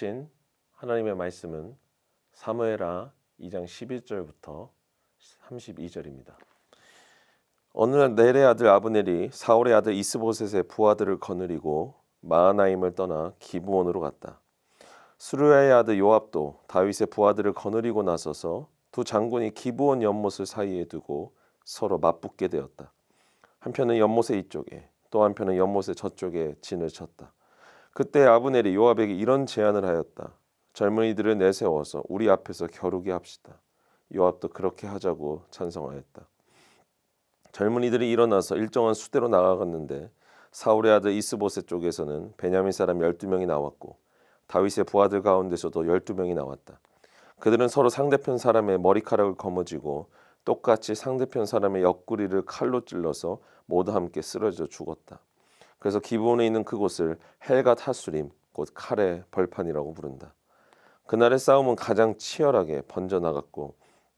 주신 하나님의 말씀은 사무엘하 2장 11절부터 32절입니다. 어느 날 넬의 아들 아브넬이 사울의 아들 이스보셋의 부하들을 거느리고 마하나임을 떠나 기브온으로 갔다. 스루야의 아들 요압도 다윗의 부하들을 거느리고 나서서 두 장군이 기브온 연못을 사이에 두고 서로 맞붙게 되었다. 한편은 연못의 이쪽에 또 한편은 연못의 저쪽에 진을 쳤다. 그때 아브넬이 요압에게 이런 제안을 하였다. 젊은이들을 내세워서 우리 앞에서 겨루게 합시다. 요압도 그렇게 하자고 찬성하였다. 젊은이들이 일어나서 일정한 수대로 나아갔는데 사울의 아들 이스보셋 쪽에서는 베냐민 사람 12명이 나왔고 다윗의 부하들 가운데서도 12명이 나왔다. 그들은 서로 상대편 사람의 머리카락을 거머쥐고 똑같이 상대편 사람의 옆구리를 칼로 찔러서 모두 함께 쓰러져 죽었다. 그래서 기브온에 있는 그곳을 헬갓 하수림, 곧 칼의 벌판이라고 부른다. 그날의 싸움은 가장 치열하게 번져나갔고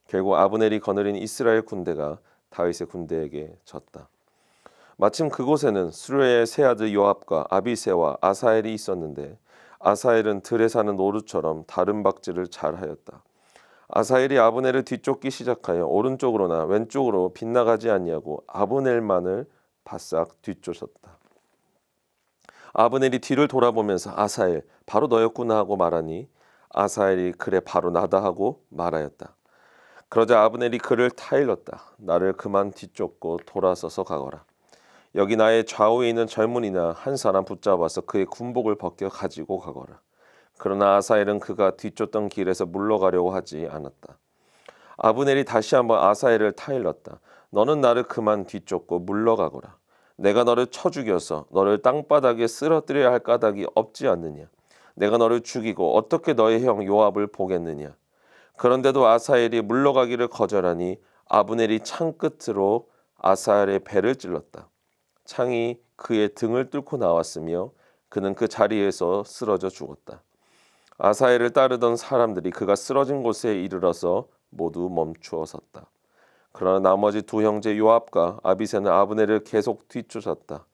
결국 아브넬이 거느린 이스라엘 군대가 다윗의 군대에게 졌다. 마침 그곳에는 스루야의 세 아들 요압과 아비새와 아사엘이 있었는데 아사엘은 들에 사는 노루처럼 다른 박질을 잘하였다. 아사엘이 아브넬을 뒤쫓기 시작하여 오른쪽으로나 왼쪽으로 빗나가지 않냐고 아브넬만을 바싹 뒤쫓았다. 아브넬이 뒤를 돌아보면서 아사엘 바로 너였구나 하고 말하니 아사엘이 그래 바로 나다 하고 말하였다. 그러자 아브넬이 그를 타일렀다. 나를 그만 뒤쫓고 돌아서서 가거라. 여기 나의 좌우에 있는 젊은이나 한 사람 붙잡아서 그의 군복을 벗겨 가지고 가거라. 그러나 아사엘은 그가 뒤쫓던 길에서 물러가려고 하지 않았다. 아브넬이 다시 한번 아사엘을 타일렀다. 너는 나를 그만 뒤쫓고 물러가거라. 내가 너를 쳐 죽여서 너를 땅바닥에 쓰러뜨려야 할 까닭이 없지 않느냐. 내가 너를 죽이고 어떻게 너의 형 요압을 보겠느냐. 그런데도 아사엘이 물러가기를 거절하니 아브넬이 창 끝으로 아사엘의 배를 찔렀다. 창이 그의 등을 뚫고 나왔으며 그는 그 자리에서 쓰러져 죽었다. 아사엘을 따르던 사람들이 그가 쓰러진 곳에 이르러서 모두 멈추어 섰다. 그러나 나머지 두 형제 요압과 아비새는 아브넬을 계속 뒤쫓았다.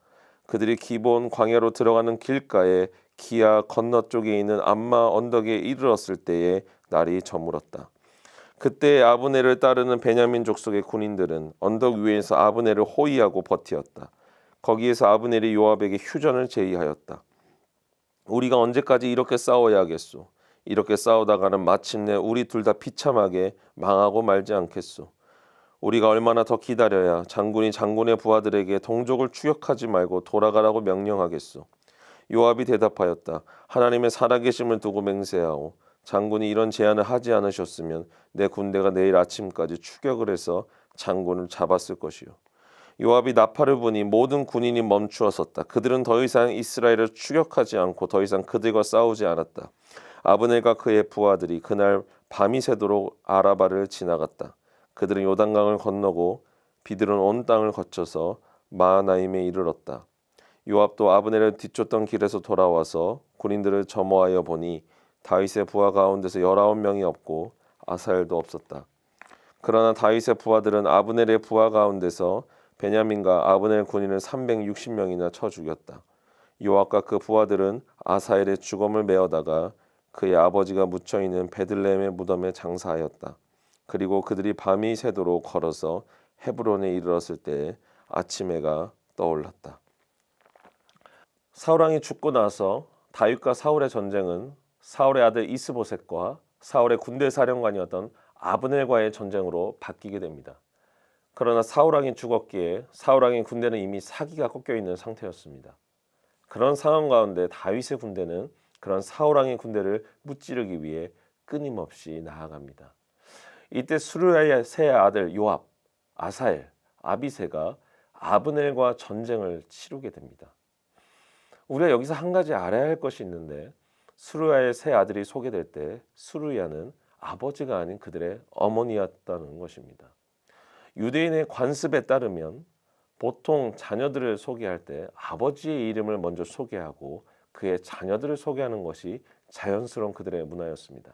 그들이 기브온 광야로 들어가는 길가에 기아 건너쪽에 있는 암마 언덕에 이르렀을 때에 날이 저물었다. 그때 아브넬을 따르는 베냐민 족속의 군인들은 언덕 위에서 아브넬을 호위하고 버티었다. 거기에서 아브넬이 요압에게 휴전을 제의하였다. 우리가 언제까지 이렇게 싸워야 하겠소? 이렇게 싸우다가는 마침내 우리 둘 다 비참하게 망하고 말지 않겠소? 우리가 얼마나 더 기다려야 장군이 장군의 부하들에게 동족을 추격하지 말고 돌아가라고 명령하겠소? 요압이 대답하였다. 하나님의 살아계심을 두고 맹세하오. 장군이 이런 제안을 하지 않으셨으면 내 군대가 내일 아침까지 추격을 해서 장군을 잡았을 것이요. 요압이 나팔을 부니 모든 군인이 멈추어 섰다. 그들은 더 이상 이스라엘을 추격하지 않고 더 이상 그들과 싸우지 않았다. 아브넬과 그의 부하들이 그날 밤이 새도록 아라바를 지나갔다. 그들은 요단강을 건너고 비들은 온 땅을 거쳐서 마하나임에 이르렀다. 요압도 아브넬을 뒤쫓던 길에서 돌아와서 군인들을 점호하여 보니 다윗의 부하 가운데서 19명이 없고 아사엘도 없었다. 그러나 다윗의 부하들은 아브넬의 부하 가운데서 베냐민과 아브넬 군인을 360명이나 쳐 죽였다. 요압과 그 부하들은 아사엘의 주검을 메어다가 그의 아버지가 묻혀있는 베들레헴의 무덤에 장사하였다. 그리고 그들이 밤이 새도록 걸어서 헤브론에 이르렀을 때 아침 해가 떠올랐다. 사울 왕이 죽고 나서 다윗과 사울의 전쟁은 사울의 아들 이스보셋과 사울의 군대 사령관이었던 아브넬과의 전쟁으로 바뀌게 됩니다. 그러나 사울 왕이 죽었기에 사울 왕의 군대는 이미 사기가 꺾여 있는 상태였습니다. 그런 상황 가운데 다윗의 군대는 그런 사울 왕의 군대를 무찌르기 위해 끊임없이 나아갑니다. 이때 스루야의 세 아들 요압, 아사엘, 아비새가 아브넬과 전쟁을 치르게 됩니다. 우리가 여기서 한 가지 알아야 할 것이 있는데 스루야의 세 아들이 소개될 때 스루야는 아버지가 아닌 그들의 어머니였다는 것입니다. 유대인의 관습에 따르면 보통 자녀들을 소개할 때 아버지의 이름을 먼저 소개하고 그의 자녀들을 소개하는 것이 자연스러운 그들의 문화였습니다.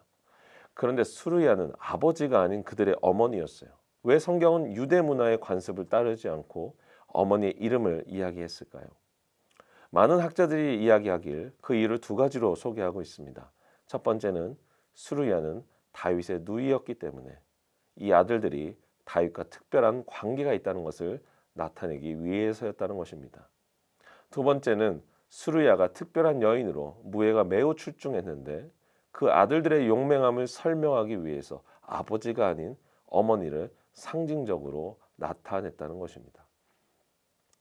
그런데 스루야는 아버지가 아닌 그들의 어머니였어요. 왜 성경은 유대 문화의 관습을 따르지 않고 어머니의 이름을 이야기했을까요? 많은 학자들이 이야기하길 그 이유를 두 가지로 소개하고 있습니다. 첫 번째는 수르야는 다윗의 누이였기 때문에 이 아들들이 다윗과 특별한 관계가 있다는 것을 나타내기 위해서였다는 것입니다. 두 번째는 수르야가 특별한 여인으로 무예가 매우 출중했는데 그 아들들의 용맹함을 설명하기 위해서 아버지가 아닌 어머니를 상징적으로 나타냈다는 것입니다.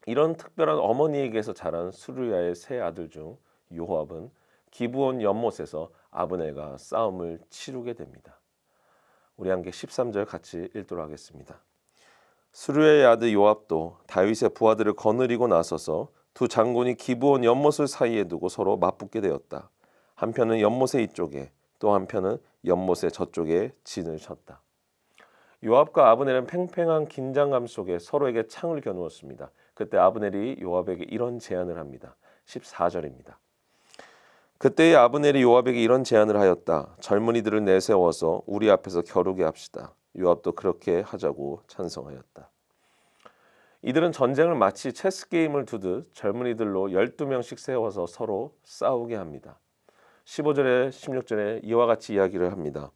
이런 특별한 어머니에게서 자란 수르야의 세 아들 중 요압은 기브온 연못에서 아브넬과 싸움을 치르게 됩니다. 우리 함께 13절 같이 읽도록 하겠습니다. 수르야의 아들 요압도 다윗의 부하들을 거느리고 나서서 두 장군이 기브온 연못을 사이에 두고 서로 맞붙게 되었다. 한편은 연못의 이쪽에 또 한편은 연못의 저쪽에 진을 쳤다. 요압과 아브넬은 팽팽한 긴장감 속에 서로에게 창을 겨누었습니다. 그때 아브넬이 요압에게 이런 제안을 합니다. 14절입니다. 그때의 아브넬이 요압에게 이런 제안을 하였다. 젊은이들을 내세워서 우리 앞에서 겨루게 합시다. 요압도 그렇게 하자고 찬성하였다. 이들은 전쟁을 마치 체스 게임을 두듯 젊은이들로 12명씩 세워서 서로 싸우게 합니다. 15절에 16절에 이와 같이 이야기를 합니다.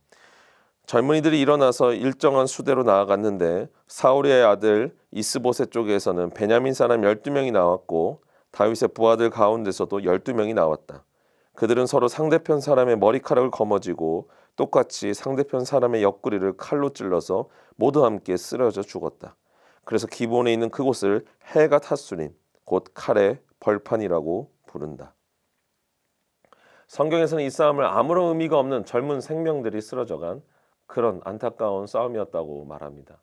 젊은이들이 일어나서 일정한 수대로 나아갔는데 사울의 아들 이스보셋 쪽에서는 베냐민 사람 12명이 나왔고 다윗의 부하들 가운데서도 12명이 나왔다. 그들은 서로 상대편 사람의 머리카락을 거머쥐고 똑같이 상대편 사람의 옆구리를 칼로 찔러서 모두 함께 쓰러져 죽었다. 그래서 기본에 있는 그곳을 헬갓 핫수림, 곧 칼의 벌판이라고 부른다. 성경에서는 이 싸움을 아무런 의미가 없는 젊은 생명들이 쓰러져간 그런 안타까운 싸움이었다고 말합니다.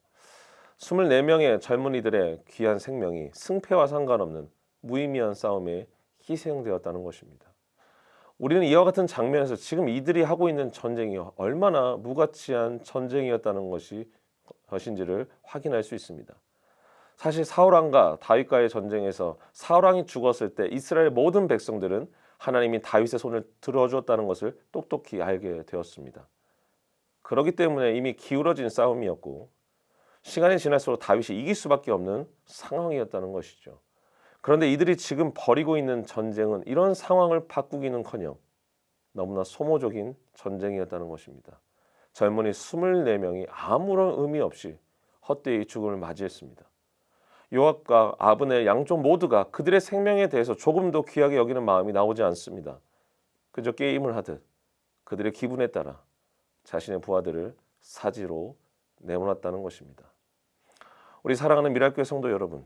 24명의 젊은이들의 귀한 생명이 승패와 상관없는 무의미한 싸움에 희생되었다는 것입니다. 우리는 이와 같은 장면에서 지금 이들이 하고 있는 전쟁이 얼마나 무가치한 전쟁이었다는 것인지를 확인할 수 있습니다. 사실 사울왕과 다윗과의 전쟁에서 사울왕이 죽었을 때 이스라엘 모든 백성들은 하나님이 다윗의 손을 들어주었다는 것을 똑똑히 알게 되었습니다. 그렇기 때문에 이미 기울어진 싸움이었고 시간이 지날수록 다윗이 이길 수밖에 없는 상황이었다는 것이죠. 그런데 이들이 지금 벌이고 있는 전쟁은 이런 상황을 바꾸기는커녕 너무나 소모적인 전쟁이었다는 것입니다. 젊은이 24명이 아무런 의미 없이 헛되이 죽음을 맞이했습니다. 요압과 아브넬 양쪽 모두가 그들의 생명에 대해서 조금도 귀하게 여기는 마음이 나오지 않습니다. 그저 게임을 하듯 그들의 기분에 따라 자신의 부하들을 사지로 내모놨다는 것입니다. 우리 사랑하는 미랄교회 성도 여러분,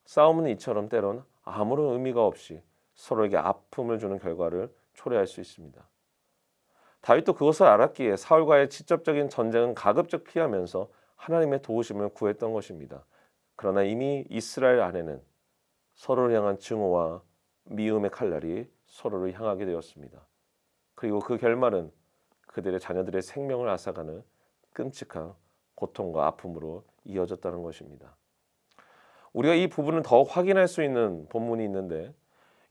싸움은 이처럼 때론 아무런 의미가 없이 서로에게 아픔을 주는 결과를 초래할 수 있습니다. 다윗도 그것을 알았기에 사울과의 직접적인 전쟁은 가급적 피하면서 하나님의 도우심을 구했던 것입니다. 그러나 이미 이스라엘 안에는 서로를 향한 증오와 미움의 칼날이 서로를 향하게 되었습니다. 그리고 그 결말은 그들의 자녀들의 생명을 앗아가는 끔찍한 고통과 아픔으로 이어졌다는 것입니다. 우리가 이 부분을 더 확인할 수 있는 본문이 있는데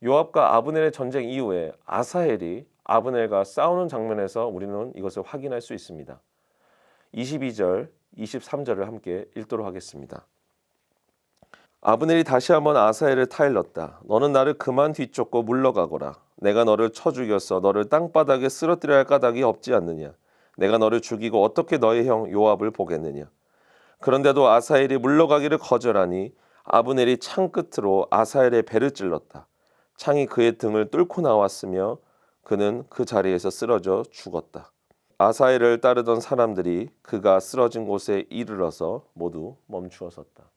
요압과 아브넬의 전쟁 이후에 아사헬이 아브넬과 싸우는 장면에서 우리는 이것을 확인할 수 있습니다. 22절, 23절을 함께 읽도록 하겠습니다. 아브넬이 다시 한번 아사헬을 타일렀다. 너는 나를 그만 뒤쫓고 물러가거라. 내가 너를 쳐 죽여서 너를 땅바닥에 쓰러뜨려야 할 까닭이 없지 않느냐. 내가 너를 죽이고 어떻게 너의 형 요압을 보겠느냐. 그런데도 아사헬이 물러가기를 거절하니 아브넬이 창 끝으로 아사헬의 배를 찔렀다. 창이 그의 등을 뚫고 나왔으며 그는 그 자리에서 쓰러져 죽었다. 아사헬을 따르던 사람들이 그가 쓰러진 곳에 이르러서 모두 멈추어 섰다.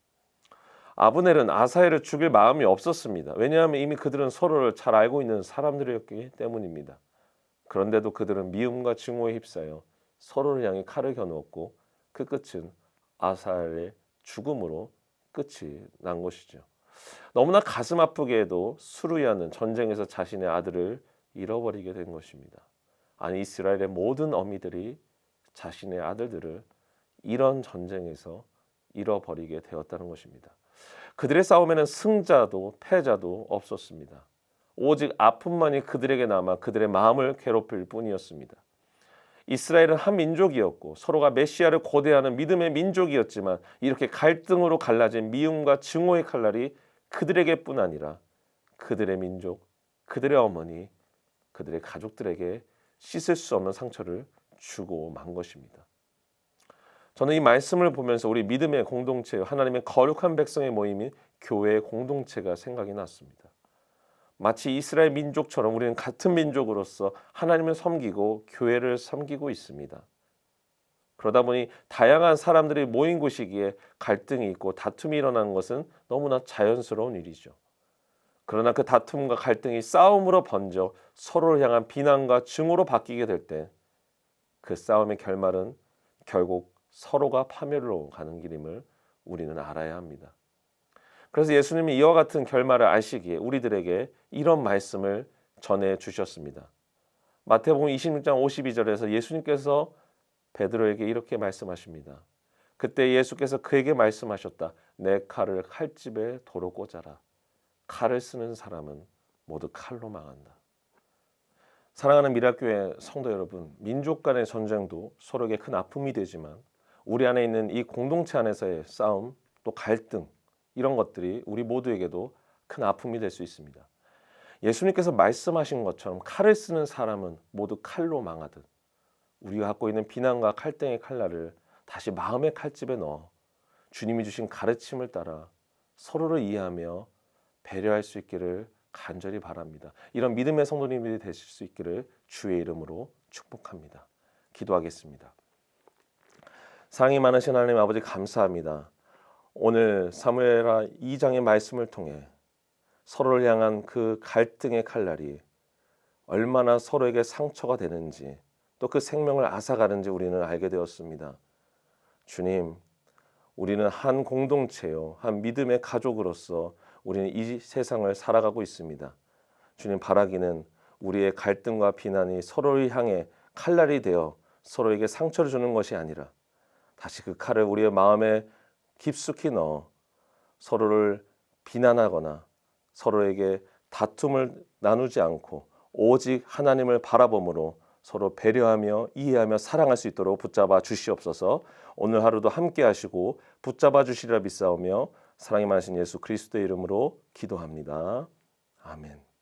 아브넬은 아사헬을 죽일 마음이 없었습니다. 왜냐하면 이미 그들은 서로를 잘 알고 있는 사람들이었기 때문입니다. 그런데도 그들은 미움과 증오에 휩싸여 서로를 향해 칼을 겨누었고 그 끝은 아사헬의 죽음으로 끝이 난 것이죠. 너무나 가슴 아프게도 수르야는 전쟁에서 자신의 아들을 잃어버리게 된 것입니다. 아니 이스라엘의 모든 어미들이 자신의 아들들을 이런 전쟁에서 잃어버리게 되었다는 것입니다. 그들의 싸움에는 승자도 패자도 없었습니다. 오직 아픔만이 그들에게 남아 그들의 마음을 괴롭힐 뿐이었습니다. 이스라엘은 한 민족이었고 서로가 메시아를 고대하는 믿음의 민족이었지만 이렇게 갈등으로 갈라진 미움과 증오의 칼날이 그들에게뿐 아니라 그들의 민족, 그들의 어머니, 그들의 가족들에게 씻을 수 없는 상처를 주고 만 것입니다. 저는 이 말씀을 보면서 우리 믿음의 공동체, 하나님의 거룩한 백성의 모임인 교회의 공동체가 생각이 났습니다. 마치 이스라엘 민족처럼 우리는 같은 민족으로서 하나님을 섬기고 교회를 섬기고 있습니다. 그러다 보니 다양한 사람들이 모인 곳이기에 갈등이 있고 다툼이 일어나는 것은 너무나 자연스러운 일이죠. 그러나 그 다툼과 갈등이 싸움으로 번져 서로를 향한 비난과 증오로 바뀌게 될 때 그 싸움의 결말은 결국 서로가 파멸로 가는 길임을 우리는 알아야 합니다. 그래서 예수님이 이와 같은 결말을 아시기에 우리들에게 이런 말씀을 전해 주셨습니다. 마태복음 26장 52절에서 예수님께서 베드로에게 이렇게 말씀하십니다. 그때 예수께서 그에게 말씀하셨다. 내 칼을 칼집에 도로 꽂아라. 칼을 쓰는 사람은 모두 칼로 망한다. 사랑하는 미라교회 성도 여러분, 민족 간의 전쟁도 서로에게 큰 아픔이 되지만 우리 안에 있는 이 공동체 안에서의 싸움, 또 갈등, 이런 것들이 우리 모두에게도 큰 아픔이 될 수 있습니다. 예수님께서 말씀하신 것처럼 칼을 쓰는 사람은 모두 칼로 망하듯 우리가 갖고 있는 비난과 칼등의 칼날을 다시 마음의 칼집에 넣어 주님이 주신 가르침을 따라 서로를 이해하며 배려할 수 있기를 간절히 바랍니다. 이런 믿음의 성도님들이 되실 수 있기를 주의 이름으로 축복합니다. 기도하겠습니다. 사랑이 많으신 하나님 아버지 감사합니다. 오늘 사무엘하 2장의 말씀을 통해 서로를 향한 그 갈등의 칼날이 얼마나 서로에게 상처가 되는지 또 그 생명을 앗아가는지 우리는 알게 되었습니다. 주님, 우리는 한 공동체요, 한 믿음의 가족으로서 우리는 이 세상을 살아가고 있습니다. 주님, 바라기는 우리의 갈등과 비난이 서로를 향해 칼날이 되어 서로에게 상처를 주는 것이 아니라 다시 그 칼을 우리의 마음에 깊숙이 넣어 서로를 비난하거나 서로에게 다툼을 나누지 않고 오직 하나님을 바라봄으로 서로 배려하며 이해하며 사랑할 수 있도록 붙잡아 주시옵소서. 오늘 하루도 함께 하시고 붙잡아 주시리라 믿사오며 사랑이 많으신 예수 그리스도의 이름으로 기도합니다. 아멘.